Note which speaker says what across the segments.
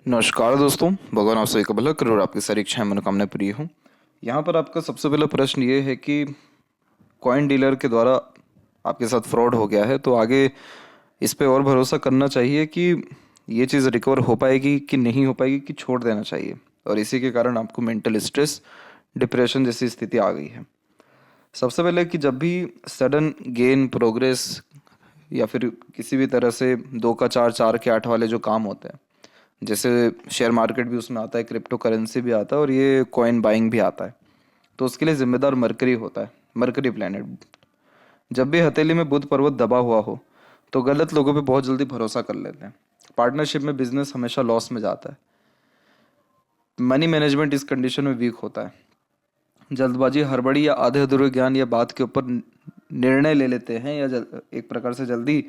Speaker 1: नमस्कार दोस्तों, भगवान आप सभी का भला करे और आपकी सारी इच्छाएं मनोकामनाएं पूरी हों। यहाँ पर आपका सबसे पहला प्रश्न ये है कि कॉइन डीलर के द्वारा आपके साथ फ्रॉड हो गया है, तो आगे इस पे और भरोसा करना चाहिए कि ये चीज़ रिकवर हो पाएगी कि नहीं हो पाएगी, कि छोड़ देना चाहिए। और इसी के कारण आपको मेंटल स्ट्रेस, डिप्रेशन जैसी स्थिति आ गई है। सबसे पहले कि जब भी सडन गेन, प्रोग्रेस या फिर किसी भी तरह से 2 का 4, 4 के 8 वाले जो काम होते हैं, जैसे शेयर मार्केट भी उसमें आता है, क्रिप्टो करेंसी भी आता है और ये कॉइन बाइंग भी आता है, तो उसके लिए जिम्मेदार मरकरी होता है, मरकरी प्लैनेट। जब भी हथेली में बुध पर्वत दबा हुआ हो तो गलत लोगों पे बहुत जल्दी भरोसा कर लेते हैं। पार्टनरशिप में बिजनेस हमेशा लॉस में जाता है। मनी मैनेजमेंट इस कंडीशन में वीक होता है। जल्दबाजी, हड़बड़ी या आधे अधूरे ज्ञान या बात के ऊपर निर्णय ले लेते हैं, या एक प्रकार से जल्दी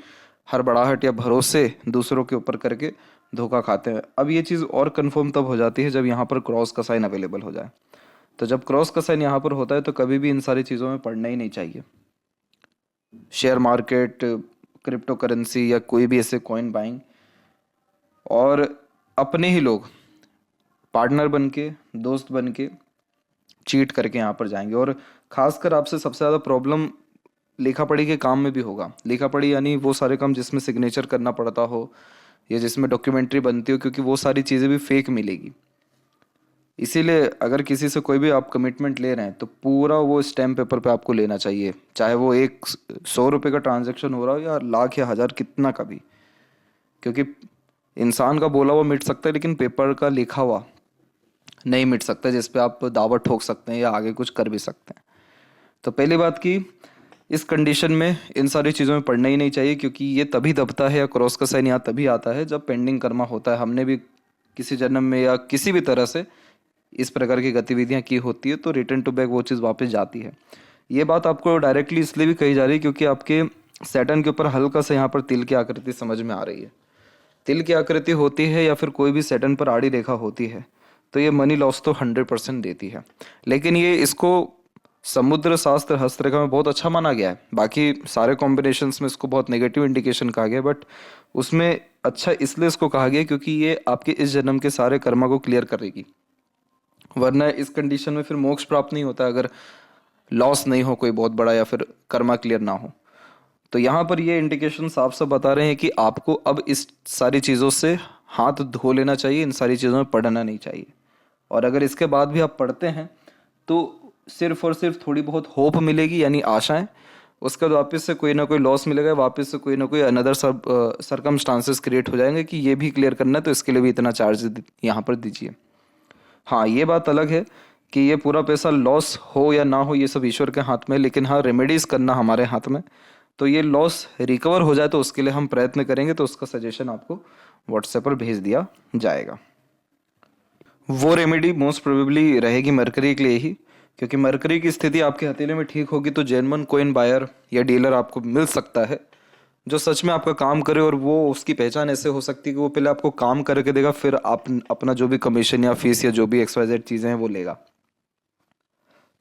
Speaker 1: हड़बड़ाहट या भरोसे दूसरों के ऊपर करके धोखा खाते हैं। अब ये चीज़ और कंफर्म तब हो जाती है जब यहाँ पर क्रॉस का साइन अवेलेबल हो जाए। तो जब क्रॉस का साइन यहाँ पर होता है तो कभी भी इन सारी चीज़ों में पड़ना ही नहीं चाहिए। शेयर मार्केट, क्रिप्टो करेंसी या कोई भी ऐसे कॉइन बाइंग, और अपने ही लोग पार्टनर बन के, दोस्त बन के चीट करके यहाँ पर जाएंगे। और खासकर आपसे सबसे ज़्यादा प्रॉब्लम लेखा पढ़ी के काम में भी होगा। लेखा पढ़ी यानी वो सारे काम जिसमें सिग्नेचर करना पड़ता हो या जिसमें डॉक्यूमेंट्री बनती हो, क्योंकि वो सारी चीज़ें भी फेक मिलेगी। इसीलिए अगर किसी से कोई भी आप कमिटमेंट ले रहे हैं तो पूरा वो स्टैम्प पेपर पे आपको लेना चाहिए, चाहे वो एक 100 रुपये का ट्रांजैक्शन हो रहा हो या लाख या हज़ार कितना का भी। क्योंकि इंसान का बोला हुआ मिट सकता है, लेकिन पेपर का लिखा हुआ नहीं मिट सकता, जिस पे आप दावा ठोक सकते हैं या आगे कुछ कर भी सकते हैं। तो पहली बात की, इस कंडीशन में इन सारी चीज़ों में पढ़ना ही नहीं चाहिए, क्योंकि ये तभी दबता है या क्रॉस का साइन यहाँ तभी आता है जब पेंडिंग कर्मा होता है। हमने भी किसी जन्म में या किसी भी तरह से इस प्रकार की गतिविधियाँ की होती है, तो रिटर्न टू बैक वो चीज़ वापस जाती है। ये बात आपको डायरेक्टली इसलिए भी कही जा रही है क्योंकि आपके सैटर्न के ऊपर हल्का सा यहाँ पर तिल की आकृति समझ में आ रही है। तिल की आकृति होती है या फिर कोई भी सैटर्न पर आड़ी रेखा होती है तो ये मनी लॉस तो 100% देती है। लेकिन ये इसको समुद्र शास्त्र हस्तरेखा में बहुत अच्छा माना गया है। बाकी सारे कॉम्बिनेशंस में इसको बहुत नेगेटिव इंडिकेशन कहा गया, बट उसमें अच्छा इसलिए इसको कहा गया क्योंकि ये आपके इस जन्म के सारे कर्मा को क्लियर करेगी। वरना इस कंडीशन में फिर मोक्ष प्राप्त नहीं होता अगर लॉस नहीं हो कोई बहुत बड़ा या फिर कर्मा क्लियर ना हो। तो यहाँ पर ये इंडिकेशन साफ साफ बता रहे हैं कि आपको अब इस सारी चीज़ों से हाथ धो लेना चाहिए, इन सारी चीज़ों में पढ़ना नहीं चाहिए। और अगर इसके बाद भी आप पढ़ते हैं तो सिर्फ और सिर्फ थोड़ी बहुत होप मिलेगी, यानी आशाएं। उसके बाद वापस से कोई ना कोई लॉस मिलेगा, वापस से कोई ना कोई अनदर सब सरकमस्टांसेस क्रिएट हो जाएंगे कि ये भी क्लियर करना है तो इसके लिए भी इतना चार्ज यहाँ पर दीजिए। हाँ, ये बात अलग है कि ये पूरा पैसा लॉस हो या ना हो ये सब ईश्वर के हाथ में, लेकिन हाँ रेमेडीज करना हमारे हाथ में। तो ये लॉस रिकवर हो जाए तो उसके लिए हम प्रयत्न करेंगे, तो उसका सजेशन आपको व्हाट्सएप पर भेज दिया जाएगा। वो रेमेडी मोस्ट प्रोबेबली रहेगी मरकरी के लिए ही, क्योंकि मरकरी की स्थिति आपके हथेली में ठीक होगी तो जेन्युइन कोइन बायर या डीलर आपको मिल सकता है जो सच में आपका काम करे। और वो उसकी पहचान ऐसे हो सकती है कि वो पहले आपको काम करके देगा, फिर आप अपना जो भी कमीशन या फीस या जो भी XYZ चीज़ें हैं वो लेगा।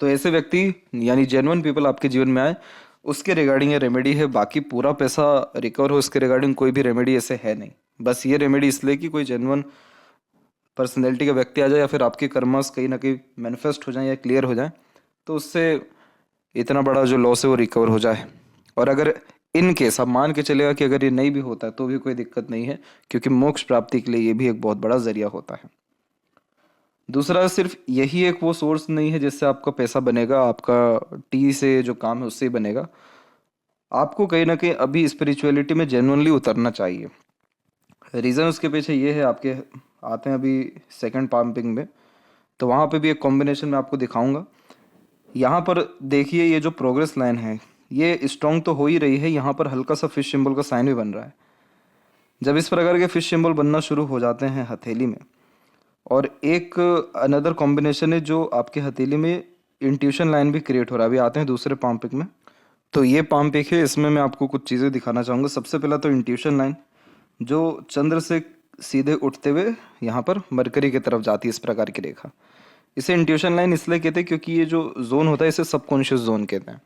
Speaker 1: तो ऐसे व्यक्ति यानी जेन्युइन पीपल आपके जीवन में आए, उसके रिगार्डिंग ये रेमेडी है। बाकी पूरा पैसा रिकवर हो इसके रिगार्डिंग कोई भी रेमेडी ऐसे है नहीं। बस ये रेमेडी इसलिए कि कोई जेन्युइन पर्सनैलिटी का व्यक्ति आ जाए या फिर आपके कर्मस कहीं ना कहीं मैनिफेस्ट हो जाए या क्लियर हो जाए, तो उससे इतना बड़ा जो लॉस है वो रिकवर हो जाए। और अगर इन केस आप मान के चलेगा कि अगर ये नहीं भी होता है तो भी कोई दिक्कत नहीं है, क्योंकि मोक्ष प्राप्ति के लिए ये भी एक बहुत बड़ा जरिया होता है। दूसरा, सिर्फ यही एक वो सोर्स नहीं है जिससे आपका पैसा बनेगा, आपका टी से जो काम है उससे ही बनेगा। आपको कहीं ना कहीं अभी स्पिरिचुअलिटी में जेन्युइनली उतरना चाहिए। रीज़न उसके पीछे ये है, आपके आते हैं अभी सेकंड पंपिंग में, तो वहाँ पे भी एक कॉम्बिनेशन में आपको दिखाऊंगा। यहाँ पर देखिए, ये जो प्रोग्रेस लाइन है ये स्ट्रॉन्ग तो हो ही रही है, यहाँ पर हल्का सा फिश सिंबल का साइन भी बन रहा है। जब इस प्रकार के फिश सिंबल बनना शुरू हो जाते हैं हथेली में, और एक अनदर कॉम्बिनेशन है जो आपके हथेली में इंट्यूशन लाइन भी क्रिएट हो रहा है। अभी आते हैं दूसरे पाम पिक में। तो ये पाम पिक है, इसमें मैं आपको कुछ चीज़ें दिखाना चाहूँगा। सबसे पहला तो इंट्यूशन लाइन जो चंद्र से सीधे उठते हुए यहाँ पर मरकरी की तरफ जाती है, इस प्रकार की रेखा। इसे इंट्यूशन लाइन इसलिए कहते हैं क्योंकि ये जो जोन होता है इसे सबकॉन्शियस जोन कहते हैं।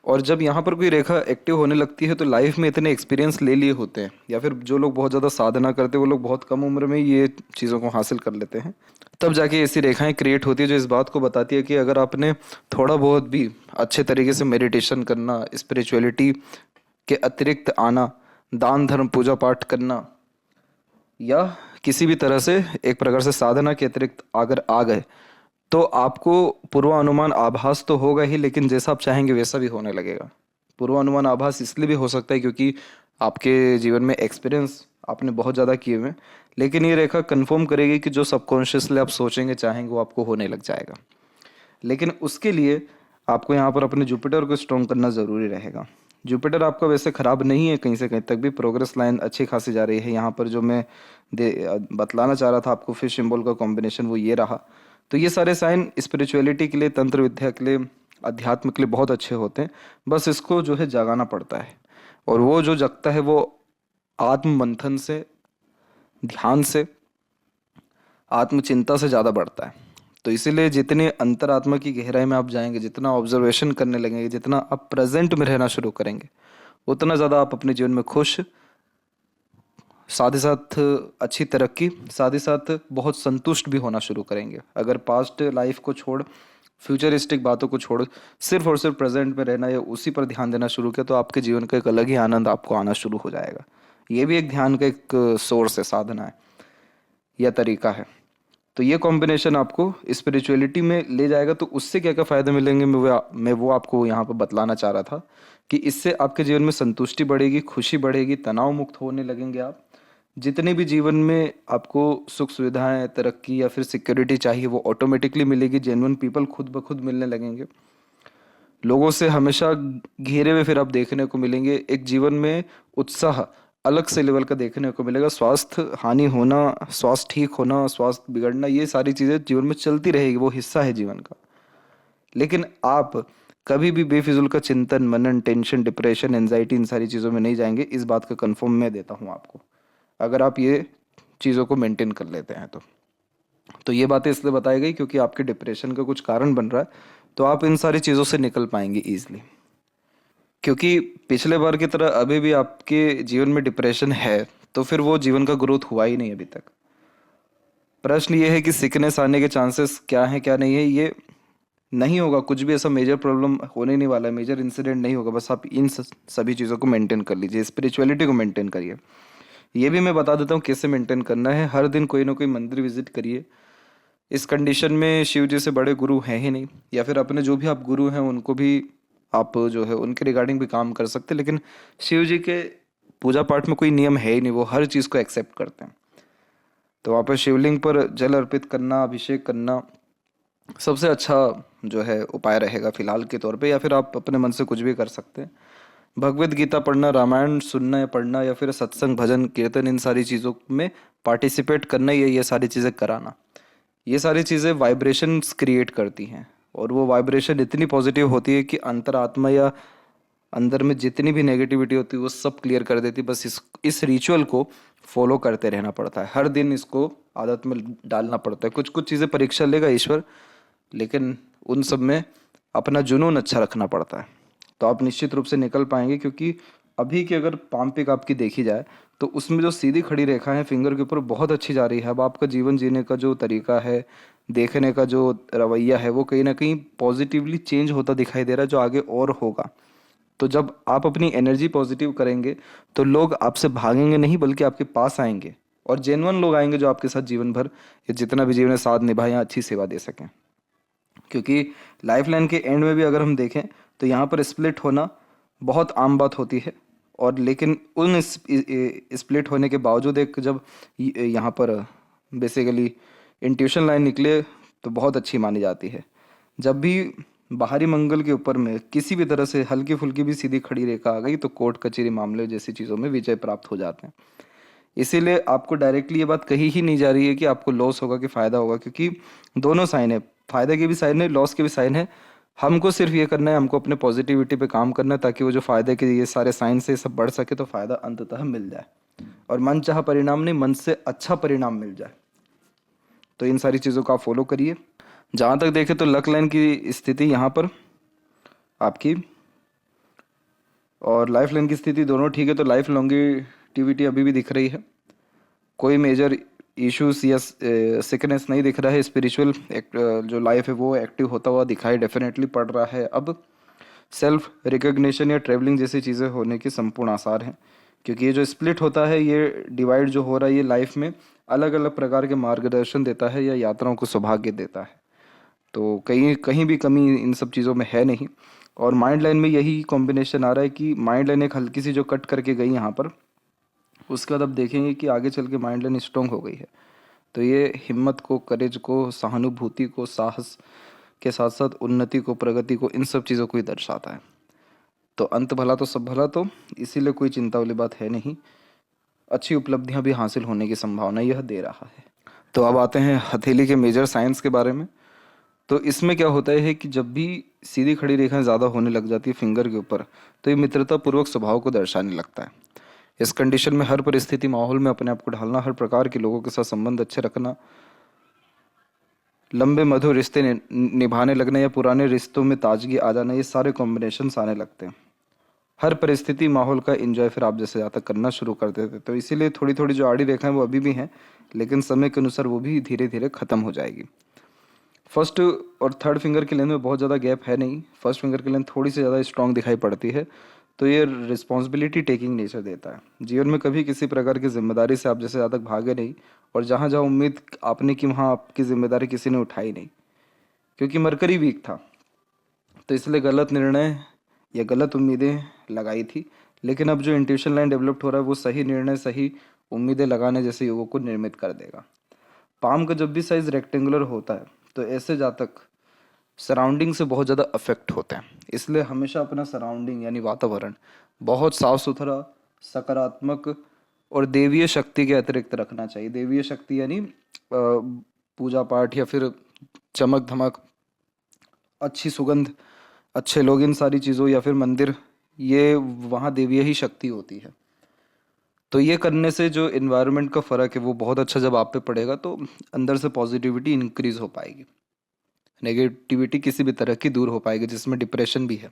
Speaker 1: और जब यहाँ पर कोई रेखा एक्टिव होने लगती है तो लाइफ में इतने एक्सपीरियंस ले लिए होते हैं, या फिर जो लोग बहुत ज़्यादा साधना करते हैं वो लोग बहुत कम उम्र में ये चीज़ों को हासिल कर लेते हैं। तब जाके ऐसी रेखाएं क्रिएट होती है जो इस बात को बताती है कि अगर आपने थोड़ा बहुत भी अच्छे तरीके से मेडिटेशन करना, स्पिरिचुअलिटी के अतिरिक्त आना, दान धर्म पूजा पाठ करना, या किसी भी तरह से एक प्रकार से साधना के अतिरिक्त अगर आ गए, तो आपको पूर्वानुमान आभास तो होगा ही, लेकिन जैसा आप चाहेंगे वैसा भी होने लगेगा। पूर्वानुमान आभास इसलिए भी हो सकता है क्योंकि आपके जीवन में एक्सपीरियंस आपने बहुत ज़्यादा किए हुए हैं, लेकिन ये रेखा कंफर्म करेगी कि जो सबकॉन्शियसली आप सोचेंगे चाहेंगे वो आपको होने लग जाएगा। लेकिन उसके लिए आपको यहाँ पर अपने जुपिटर को स्ट्रॉन्ग करना ज़रूरी रहेगा। जुपिटर आपका वैसे ख़राब नहीं है, कहीं से कहीं तक भी प्रोग्रेस लाइन अच्छी खासी जा रही है। यहाँ पर जो मैं बतलाना चाह रहा था आपको, फिश सिंबल का कॉम्बिनेशन वो ये रहा। तो ये सारे साइन स्पिरिचुअलिटी के लिए, तंत्र विद्या के लिए, अध्यात्म के लिए बहुत अच्छे होते हैं। बस इसको जो है जगाना पड़ता है, और वो जो जगता है वो आत्म मंथन से, ध्यान से, आत्मचिंता से ज़्यादा बढ़ता है। तो इसीलिए जितने अंतरात्मा की गहराई में आप जाएंगे, जितना ऑब्जर्वेशन करने लगेंगे, जितना आप प्रेजेंट में रहना शुरू करेंगे, उतना ज़्यादा आप अपने जीवन में खुश, साथ ही साथ अच्छी तरक्की, साथ ही साथ बहुत संतुष्ट भी होना शुरू करेंगे। अगर पास्ट लाइफ को छोड़, फ्यूचरिस्टिक बातों को छोड़, सिर्फ और सिर्फ प्रेजेंट में रहना या उसी पर ध्यान देना शुरू किया, तो आपके जीवन का एक अलग ही आनंद आपको आना शुरू हो जाएगा। ये भी एक ध्यान का एक सोर्स है, साधना है या तरीका है। तो ये कॉम्बिनेशन आपको स्पिरिचुअलिटी में ले जाएगा। तो उससे क्या क्या फ़ायदे मिलेंगे, मैं वो आपको यहाँ पर बतलाना चाह रहा था कि इससे आपके जीवन में संतुष्टि बढ़ेगी, खुशी बढ़ेगी, तनाव मुक्त होने लगेंगे आप। जितने भी जीवन में आपको सुख सुविधाएं, तरक्की या फिर सिक्योरिटी चाहिए वो ऑटोमेटिकली मिलेगी। जेन्युइन पीपल खुद ब खुद मिलने लगेंगे। लोगों से हमेशा घेरे हुए फिर आप देखने को मिलेंगे। एक जीवन में उत्साह अलग से लेवल का देखने को मिलेगा। स्वास्थ्य हानि होना, स्वास्थ्य ठीक होना, स्वास्थ्य बिगड़ना, ये सारी चीज़ें जीवन में चलती रहेगी, वो हिस्सा है जीवन का। लेकिन आप कभी भी बेफिजूल का चिंतन, मनन, टेंशन, डिप्रेशन, एंजाइटी, इन सारी चीज़ों में नहीं जाएंगे। इस बात का कन्फर्म मैं देता हूँ आपको, अगर आप ये चीज़ों को मेंटेन कर लेते हैं तो ये बातें इसलिए बताई गई क्योंकि आपके डिप्रेशन का कुछ कारण बन रहा है, तो आप इन सारी चीज़ों से निकल पाएंगे ईजिली। क्योंकि पिछले बार की तरह अभी भी आपके जीवन में डिप्रेशन है, तो फिर वो जीवन का ग्रोथ हुआ ही नहीं अभी तक। प्रश्न ये है कि सिकनेस आने के चांसेस क्या हैं क्या नहीं है। ये नहीं होगा, कुछ भी ऐसा मेजर प्रॉब्लम होने नहीं वाला है, मेजर इंसिडेंट नहीं होगा। बस आप इन सभी चीज़ों को मेंटेन कर लीजिए, स्पिरिचुअलिटी को मेंटेन करिए। ये भी मैं बता देता हूँ कैसे मेंटेन करना है। हर दिन कोई ना कोई मंदिर विजिट करिए। इस कंडीशन में शिव जी से बड़े गुरु हैं ही नहीं, या फिर अपने जो भी आप गुरु हैं उनको भी आप जो है उनके रिगार्डिंग भी काम कर सकते हैं। लेकिन शिव जी के पूजा पाठ में कोई नियम है ही नहीं, वो हर चीज़ को एक्सेप्ट करते हैं। तो वहाँ पर शिवलिंग पर जल अर्पित करना, अभिषेक करना सबसे अच्छा जो है उपाय रहेगा फिलहाल के तौर पे। या फिर आप अपने मन से कुछ भी कर सकते हैं। भगवत गीता पढ़ना, रामायण सुनना या पढ़ना, या फिर सत्संग, भजन, कीर्तन, इन सारी चीज़ों में पार्टिसिपेट करना, ये सारी चीज़ें कराना, ये सारी चीज़ें वाइब्रेशंस क्रिएट करती हैं। और वो वाइब्रेशन इतनी पॉजिटिव होती है कि अंतरात्मा या अंदर में जितनी भी नेगेटिविटी होती है वो सब क्लियर कर देती है। बस इस रिचुअल को फॉलो करते रहना पड़ता है, हर दिन इसको आदत में डालना पड़ता है। कुछ कुछ चीज़ें परीक्षा लेगा ईश्वर, लेकिन उन सब में अपना जुनून अच्छा रखना पड़ता है। तो आप निश्चित रूप से निकल पाएंगे। क्योंकि अभी की अगर पाम पिक आपकी देखी जाए तो उसमें जो सीधी खड़ी रेखा है फिंगर के ऊपर बहुत अच्छी जा रही है। अब आपका जीवन जीने का जो तरीका है, देखने का जो रवैया है, वो कहीं ना कहीं पॉजिटिवली चेंज होता दिखाई दे रहा है, जो आगे और होगा। तो जब आप अपनी एनर्जी पॉजिटिव करेंगे तो लोग आपसे भागेंगे नहीं, बल्कि आपके पास आएंगे। और जेन्युइन लोग आएंगे जो आपके साथ जीवन भर या जितना भी जीवन में साथ निभाएं, अच्छी सेवा दे सकें। क्योंकि लाइफ लाइन के एंड में भी अगर हम देखें तो यहाँ पर स्प्लिट होना बहुत आम बात होती है। और लेकिन उन स्प्लिट होने के बावजूद एक जब यहाँ पर बेसिकली इंट्यूशन लाइन निकले तो बहुत अच्छी मानी जाती है। जब भी बाहरी मंगल के ऊपर में किसी भी तरह से हल्की फुल्की भी सीधी खड़ी रेखा आ गई तो कोर्ट कचहरी मामले जैसी चीज़ों में विजय प्राप्त हो जाते हैं। इसीलिए आपको डायरेक्टली ये बात कही ही नहीं जा रही है कि आपको लॉस होगा कि फ़ायदा होगा, क्योंकि दोनों साइन है, फ़ायदे के भी साइन है, लॉस के भी साइन है। हमको सिर्फ ये करना है, हमको अपने पॉजिटिविटी पे काम करना है, ताकि वो जो फ़ायदे के ये सारे साइन से सब बढ़ सके तो फ़ायदा अंततः मिल जाए, और मन चाहा परिणाम नहीं, मन से अच्छा परिणाम मिल जाए। तो इन सारी चीज़ों को आप फॉलो करिए। जहाँ तक देखें तो लक लाइन की स्थिति यहाँ पर आपकी और लाइफ लाइन की स्थिति दोनों ठीक है, तो लाइफ लॉन्गिविटी अभी भी दिख रही है। कोई मेजर इश्यूज या सिकनेस नहीं दिख रहा है। स्पिरिचुअल जो लाइफ है वो एक्टिव होता हुआ दिखाई डेफिनेटली पड़ रहा है। अब सेल्फ रिकग्निशन या ट्रैवलिंग जैसी चीज़ें होने के संपूर्ण आसार हैं, क्योंकि ये जो स्प्लिट होता है, ये डिवाइड जो हो रहा है, ये लाइफ में अलग अलग प्रकार के मार्गदर्शन देता है या यात्राओं को सौभाग्य देता है। तो कहीं कहीं भी कमी इन सब चीज़ों में है नहीं। और माइंड लाइन में यही कॉम्बिनेशन आ रहा है कि माइंड लाइन एक हल्की सी जो कट करके गई यहाँ पर, उसके बाद अब देखेंगे कि आगे चल के माइंड लाइन स्ट्रॉन्ग हो गई है। तो ये हिम्मत को, करेज को, सहानुभूति को, साहस के साथ साथ उन्नति को, प्रगति को, इन सब चीज़ों को ही दर्शाता है। तो अंत भला तो सब भला, तो इसीलिए कोई चिंता वाली बात है नहीं। अच्छी उपलब्धियां भी हासिल होने की संभावना यह दे रहा है। तो अब आते हैं हथेली के मेजर साइंस के बारे में। तो इसमें क्या होता है कि जब भी सीधी खड़ी रेखाएं ज़्यादा होने लग जाती है फिंगर के ऊपर, तो ये मित्रता पूर्वक स्वभाव को दर्शाने लगता है। इस कंडीशन में हर परिस्थिति माहौल में अपने आप को ढालना, हर प्रकार के लोगों के साथ संबंध अच्छे रखना, लंबे मधुर रिश्ते निभाने लगना या पुराने रिश्तों में ताजगी आ जाना, ये सारे कॉम्बिनेशंस आने लगते हैं। हर परिस्थिति माहौल का एंजॉय फिर आप जैसे ज़्यादा करना शुरू कर देते। तो इसीलिए थोड़ी थोड़ी जो आड़ी रेखाएं वो अभी भी हैं, लेकिन समय के अनुसार वो भी धीरे धीरे ख़त्म हो जाएगी। फर्स्ट और थर्ड फिंगर की लेंथ में बहुत ज़्यादा गैप है नहीं। फर्स्ट फिंगर की लेंथ थोड़ी सी ज़्यादा स्ट्रांग दिखाई पड़ती है। तो ये रिस्पॉन्सिबिलिटी टेकिंग नेचर देता है। जीवन में कभी किसी प्रकार की जिम्मेदारी से आप जैसे ज़्यादा भागे नहीं, और जहाँ जहाँ उम्मीद आपने की वहाँ आपकी जिम्मेदारी किसी ने उठाई नहीं, क्योंकि मरकरी वीक था। तो इसलिए गलत निर्णय या गलत उम्मीदें लगाई थी। लेकिन अब जो इंट्यूशन लाइन डेवलप्ड हो रहा है, वो सही निर्णय, सही उम्मीदें लगाने जैसे युगों को निर्मित कर देगा। पाम का जब भी साइज रेक्टेंगुलर होता है, तो ऐसे जातक सराउंडिंग से बहुत ज़्यादा अफेक्ट होते हैं। इसलिए हमेशा अपना सराउंडिंग यानी वातावरण बहुत साफ सुथरा, सकारात्मक और देवीय शक्ति के अतिरिक्त रखना चाहिए। देवीय शक्ति यानी पूजा पाठ या फिर चमक धमक, अच्छी सुगंध, अच्छे लोग, इन सारी चीज़ों, या फिर मंदिर, ये वहाँ देवीय ही शक्ति होती है। तो ये करने से जो इन्वायरमेंट का फ़र्क है वो बहुत अच्छा जब आप पे पड़ेगा, तो अंदर से पॉजिटिविटी इंक्रीज हो पाएगी, नेगेटिविटी किसी भी तरह की दूर हो पाएगी, जिसमें डिप्रेशन भी है।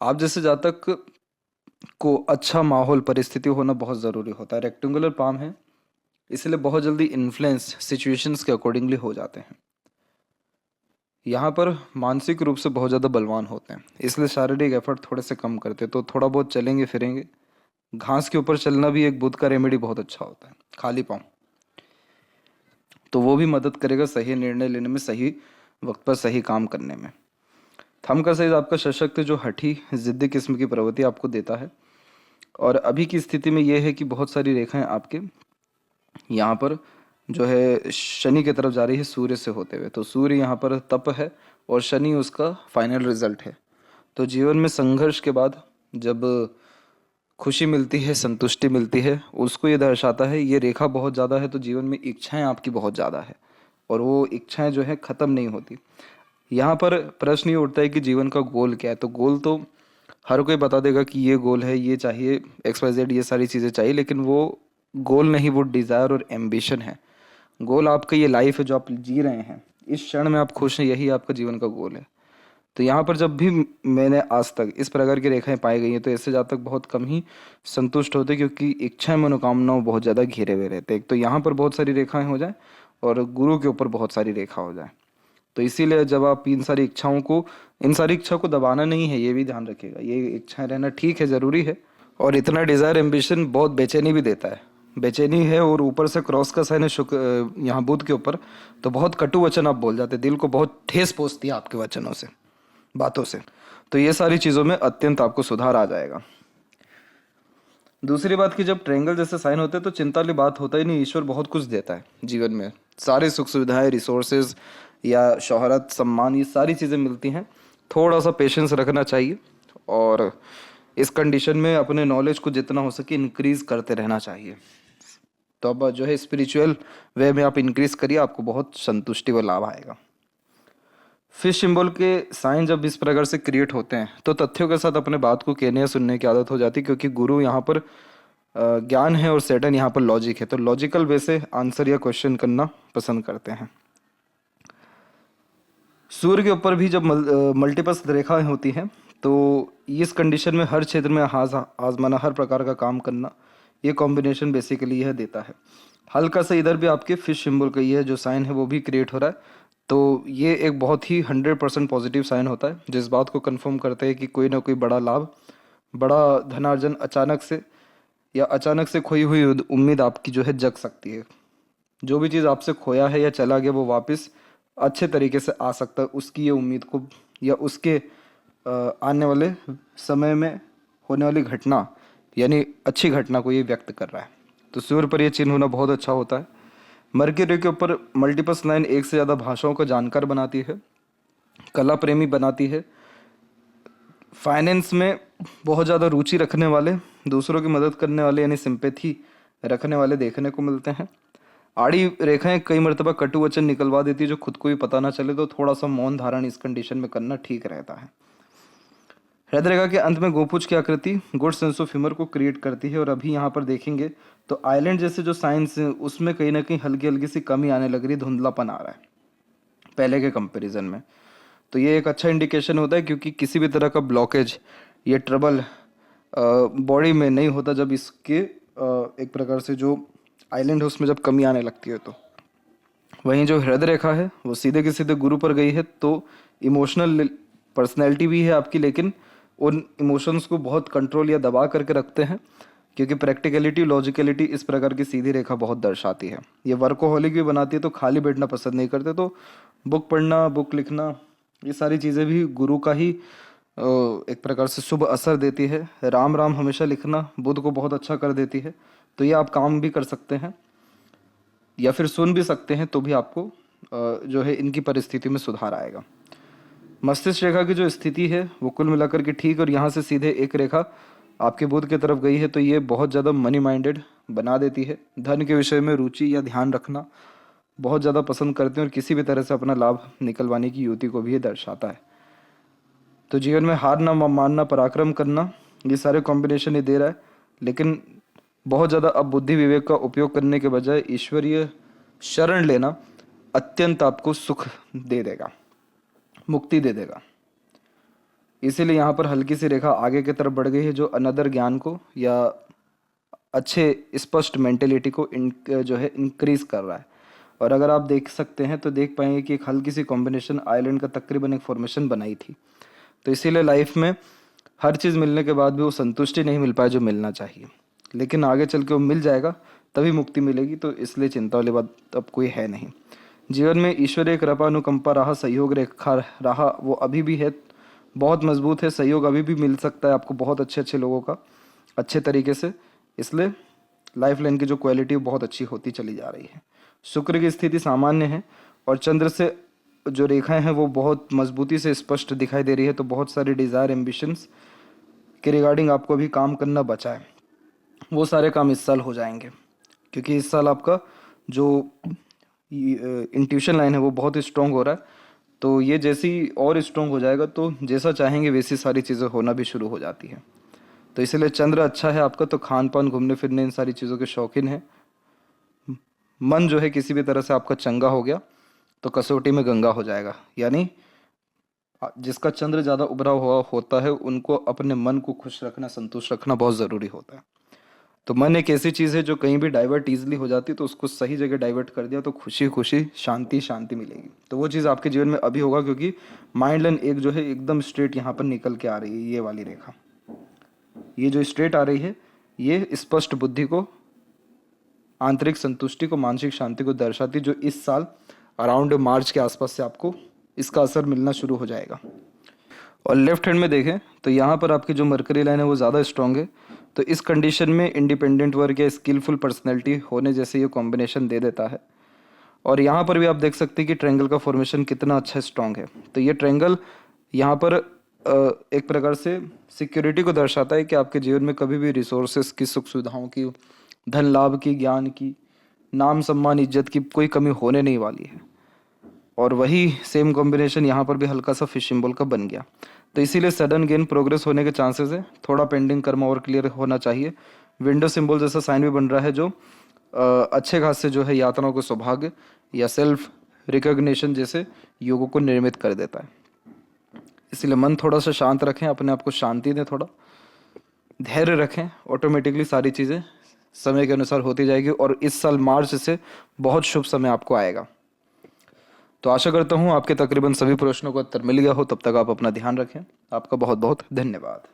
Speaker 1: आप जैसे जातक को अच्छा माहौल, परिस्थिति होना बहुत ज़रूरी होता है। रेक्टेंगुलर पाम है, इसलिए बहुत जल्दी इन्फ्लुएंस सिचुएशंस के अकॉर्डिंगली हो जाते हैं। यहाँ पर मानसिक रूप से बहुत ज़्यादा बलवान होते हैं, इसलिए शारीरिक एफर्ट थोड़े से कम करते हैं। तो थोड़ा बहुत चलेंगे फिरेंगे। घास के ऊपर चलना भी एक बुद्ध का रेमेडी बहुत अच्छा होता है, खाली पाँव। तो वो भी मदद करेगा सही निर्णय लेने में, सही वक्त पर सही काम करने में। थंब का साइज आपका सशक्त, जो हठी जिद्दी किस्म की प्रवृत्ति आपको देता है। और अभी की स्थिति में ये है कि बहुत सारी रेखाएं आपके यहाँ पर जो है शनि की तरफ जा रही है सूर्य से होते हुए। तो सूर्य यहाँ पर तप है और शनि उसका फाइनल रिजल्ट है। तो जीवन में संघर्ष के बाद जब खुशी मिलती है, संतुष्टि मिलती है, उसको ये दर्शाता है। ये रेखा बहुत ज़्यादा है, तो जीवन में इच्छाएं आपकी बहुत ज़्यादा है, और वो इच्छाएं जो है ख़त्म नहीं होती। यहाँ पर प्रश्न ये उठता है कि जीवन का गोल क्या है। तो गोल तो हर कोई बता देगा कि ये गोल है, ये चाहिए, XYZ, ये सारी चीज़ें चाहिए, लेकिन वो गोल नहीं, वो डिज़ायर और एम्बिशन है। गोल आपका ये लाइफ है जो आप जी रहे हैं, इस क्षण में आप खुश हैं, यही आपका जीवन का गोल है। तो यहाँ पर जब भी मैंने आज तक इस प्रकार की रेखाएं पाई गई हैं, तो ऐसे जातक बहुत कम ही संतुष्ट होते, क्योंकि इच्छाएं, मनोकामनाओं बहुत ज़्यादा घिरे हुए रहते हैं। एक तो यहाँ पर बहुत सारी रेखाएं हो जाए और गुरु के ऊपर बहुत सारी रेखा हो जाए। तो इसीलिए जब आप इन सारी इच्छाओं को दबाना नहीं है, ये भी ध्यान रखिएगा। ये इच्छाएं रहना ठीक है, ज़रूरी है, और इतना डिज़ायर एम्बिशन बहुत बेचैनी भी देता है। बेचैनी है, और ऊपर से क्रॉस का साइन है शुक्र यहाँ बुध के ऊपर, तो बहुत कटु वचन आप बोल जाते, दिल को बहुत ठेस पहुँचती है आपके वचनों से, बातों से। तो ये सारी चीज़ों में अत्यंत आपको सुधार आ जाएगा। दूसरी बात कि जब ट्रायंगल जैसे साइन होते हैं, तो चिंता वाली बात होता ही नहीं। ईश्वर बहुत कुछ देता है जीवन में, सारे सुख सुविधाएं, रिसोर्सेज या शोहरत, सम्मान, ये सारी चीज़ें मिलती हैं। थोड़ा सा पेशेंस रखना चाहिए, और इस कंडीशन में अपने नॉलेज को जितना हो सके इंक्रीज करते रहना चाहिए। तो अब जो है स्पिरिचुअल वे में आप इंक्रीज करिए, आपको बहुत संतुष्टि व लाभ आएगा। फिश सिंबल के साइन जब इस प्रकार से क्रिएट होते हैं, तो तथ्यों के साथ अपने बात को कहने या सुनने की आदत हो जाती है, क्योंकि गुरु यहाँ पर ज्ञान है और सैटर्न यहाँ पर लॉजिक है। तो लॉजिकल वे से आंसर या क्वेश्चन करना पसंद करते हैं। सूर्य के ऊपर भी जब मल्टीपल रेखाएं होती हैं, तो इस कंडीशन में हर क्षेत्र में आजमाना, हर प्रकार का काम करना, ये कॉम्बिनेशन बेसिकली यह देता है। हल्का सा इधर भी आपके फिश सिंबल का ये जो साइन है वो भी क्रिएट हो रहा है, तो ये एक बहुत ही 100% पॉजिटिव साइन होता है, जिस बात को कंफर्म करते हैं कि कोई ना कोई बड़ा लाभ, बड़ा धनार्जन अचानक से या अचानक से खोई हुई उम्मीद आपकी जो है जग सकती है। जो भी चीज़ आपसे खोया है या चला गया वो वापस अच्छे तरीके से आ सकता है, उसकी ये उम्मीद को या उसके आने वाले समय में होने वाली घटना यानी अच्छी घटना को ये व्यक्त कर रहा है। तो सूर्य पर यह चिन्ह होना बहुत अच्छा होता है। मर्क्यूरी के ऊपर मल्टीपल्स लाइन एक से ज़्यादा भाषाओं को जानकार बनाती है, कला प्रेमी बनाती है, फाइनेंस में बहुत ज़्यादा रुचि रखने वाले, दूसरों की मदद करने वाले यानी सिंपैथी रखने वाले देखने को मिलते हैं। आड़ी रेखाएं कई मरतबा कटु वचन निकलवा देती है जो खुद को भी पता ना चले, तो थोड़ा सा मौन धारण इस कंडीशन में करना ठीक रहता है। हृदय रेखा के अंत में गोपुज की आकृति गुड सेंस ऑफ ह्यूमर को क्रिएट करती है, और अभी यहाँ पर देखेंगे तो आइलैंड जैसे जो साइंस है उसमें कहीं ना कहीं हल्की हल्की सी कमी आने लग रही, धुंधलापन आ रहा है पहले के कंपैरिजन में। तो ये एक अच्छा इंडिकेशन होता है, क्योंकि किसी भी तरह का ब्लॉकेज या ट्रबल बॉडी में नहीं होता जब इसके एक प्रकार से जो आइलैंड है उसमें जब कमी आने लगती है। तो वहीं जो हृदय रेखा है वो सीधे के सीधे गुरु पर गई है, तो इमोशनल पर्सनैलिटी भी है आपकी, लेकिन उन इमोशंस को बहुत कंट्रोल या दबा करके रखते हैं, क्योंकि प्रैक्टिकलिटी लॉजिकलिटी इस प्रकार की सीधी रेखा बहुत दर्शाती है। ये वर्कोहॉलिक भी बनाती है, तो खाली बैठना पसंद नहीं करते, तो बुक पढ़ना, बुक लिखना, ये सारी चीज़ें भी गुरु का ही एक प्रकार से शुभ असर देती है। राम राम हमेशा लिखना बुध को बहुत अच्छा कर देती है, तो ये आप काम भी कर सकते हैं या फिर सुन भी सकते हैं, तो भी आपको जो है इनकी परिस्थिति में सुधार आएगा। मस्तिष्क रेखा की जो स्थिति है वो कुल मिलाकर के ठीक, और यहाँ से सीधे एक रेखा आपके बुध की तरफ गई है, तो ये बहुत ज़्यादा मनी माइंडेड बना देती है। धन के विषय में रुचि या ध्यान रखना बहुत ज़्यादा पसंद करते हैं, और किसी भी तरह से अपना लाभ निकलवाने की युक्ति को भी ये दर्शाता है। तो जीवन में हार ना मानना, पराक्रम करना, ये सारे कॉम्बिनेशन ये दे रहा है, लेकिन बहुत ज़्यादा अब बुद्धि विवेक का उपयोग करने के बजाय ईश्वरीय शरण लेना अत्यंत आपको सुख दे देगा, मुक्ति दे देगा। इसीलिए यहाँ पर हल्की सी रेखा आगे की तरफ बढ़ गई है, जो अनदर ज्ञान को या अच्छे स्पष्ट मेंटेलिटी को जो है इंक्रीज कर रहा है। और अगर आप देख सकते हैं तो देख पाएंगे कि एक हल्की सी कॉम्बिनेशन आइलैंड का तकरीबन एक फॉर्मेशन बनाई थी। तो इसीलिए लाइफ में हर चीज़ मिलने के बाद भी वो संतुष्टि नहीं मिल पाए जो मिलना चाहिए, लेकिन आगे चल के वो मिल जाएगा, तभी मुक्ति मिलेगी। तो इसलिए चिंता वाली बात अब कोई है नहीं। जीवन में ईश्वरीय कृपा, अनुकंपा रहा, सहयोग रेखा रहा, वो अभी भी है, बहुत मजबूत है। सहयोग अभी भी मिल सकता है आपको बहुत अच्छे अच्छे लोगों का अच्छे तरीके से, इसलिए लाइफ लाइन की जो क्वालिटी बहुत अच्छी होती चली जा रही है। शुक्र की स्थिति सामान्य है, और चंद्र से जो रेखाएं हैं वो बहुत मजबूती से स्पष्ट दिखाई दे रही है। तो बहुत सारे डिज़ायर, एम्बिशंस के रिगार्डिंग आपको अभी काम करना बचा है, वो सारे काम इस साल हो जाएंगे, क्योंकि इस साल आपका जो इंट्यूशन लाइन है वो बहुत स्ट्रॉन्ग हो रहा है। तो ये जैसी और स्ट्रॉन्ग हो जाएगा तो जैसा चाहेंगे वैसी सारी चीज़ें होना भी शुरू हो जाती है। तो इसलिए चंद्र अच्छा है आपका, तो खान पान, घूमने फिरने, इन सारी चीज़ों के शौकीन है। मन जो है किसी भी तरह से आपका चंगा हो गया तो कसौटी में गंगा हो जाएगा, यानी जिसका चंद्र ज़्यादा उभरा हुआ होता है उनको अपने मन को खुश रखना, संतुष्ट रखना बहुत ज़रूरी होता है। तो मन एक ऐसी चीज़ है जो कहीं भी डाइवर्ट ईजिली हो जाती है, तो उसको सही जगह डाइवर्ट कर दिया तो खुशी खुशी शांति शांति मिलेगी। तो वो चीज़ आपके जीवन में अभी होगा, क्योंकि माइंड लाइन एक जो है एकदम स्ट्रेट यहाँ पर निकल के आ रही है। ये वाली रेखा, ये जो स्ट्रेट आ रही है, ये स्पष्ट बुद्धि को, आंतरिक संतुष्टि को, मानसिक शांति को दर्शाती, जो इस साल अराउंड मार्च के आसपास से आपको इसका असर मिलना शुरू हो जाएगा। और लेफ्ट हैंड में देखें तो यहाँ पर आपकी जो मरकरी लाइन है वो ज़्यादा स्ट्रॉन्ग है, तो इस कंडीशन में इंडिपेंडेंट वर्क या स्किलफुल पर्सनैलिटी होने जैसे ये कॉम्बिनेशन दे देता है। और यहाँ पर भी आप देख सकते हैं कि ट्रायंगल का फॉर्मेशन कितना अच्छा स्ट्रॉन्ग है। तो ये ट्रायंगल यहाँ पर एक प्रकार से सिक्योरिटी को दर्शाता है कि आपके जीवन में कभी भी रिसोर्सेज की, सुख सुविधाओं की, धन लाभ की, ज्ञान की, नाम सम्मान इज्जत की कोई कमी होने नहीं वाली है। और वही सेम कॉम्बिनेशन यहाँ पर भी हल्का सा फिश सिंबल का बन गया, तो इसीलिए सडन गेन प्रोग्रेस होने के चांसेस है। थोड़ा पेंडिंग कर्म और क्लियर होना चाहिए। विंडो सिंबल जैसा साइन भी बन रहा है, जो अच्छे खासे जो है यातनाओं को सौभाग्य या सेल्फ रिकॉग्निशन जैसे योगों को निर्मित कर देता है। इसलिए मन थोड़ा सा शांत रखें, अपने आप को शांति दें, थोड़ा धैर्य रखें। ऑटोमेटिकली सारी चीज़ें समय के अनुसार होती जाएगी और इस साल मार्च से बहुत शुभ समय आपको आएगा। तो आशा करता हूँ आपके तकरीबन सभी प्रश्नों का उत्तर मिल गया हो। तब तक आप अपना ध्यान रखें। आपका बहुत बहुत धन्यवाद।